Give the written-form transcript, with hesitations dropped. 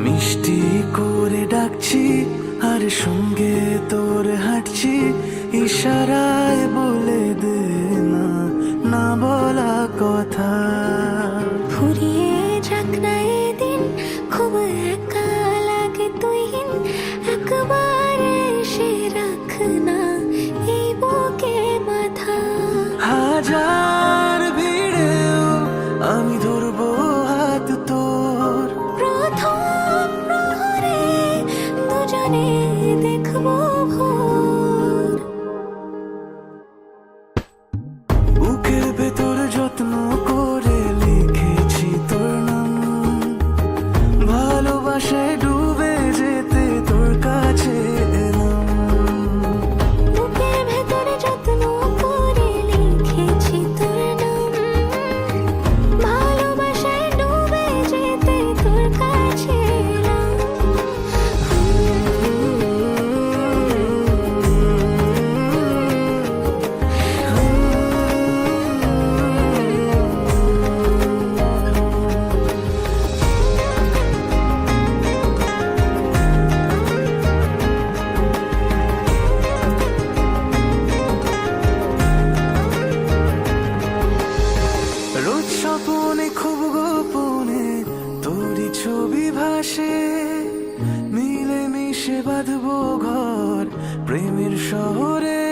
মিষ্টি করে ডাকছি আর সঙ্গে তোর হাঁটছি, ইশারায় বলে দে না না বলা কথা। ফুরিয়ে যাক না এদিন, খুব একা লাগে তুইহীন, একবার এসে রাখ না এই বুকে মাথা। হাজার ভিড়েও আমি ধরবো হাত তোর, প্রথম প্রহরে দুজনে দেখবো ভোর। বুকের ভেতর যত্ন করে লিখেছি তোর নাম, ভালোবাসায় ডুবে যেতে তোর কাছে এলাম। বুকের ভেতরে যত্ন করে লিখেছি তোর নাম, ভালোবাসায় ডুবে যেতে তোর কাছে এলাম। রোজ স্বপনে খুব গোপনে তোরই ছবি ভাসে, মিলে মিশে বাঁধবো ঘর প্রেমের শহরে।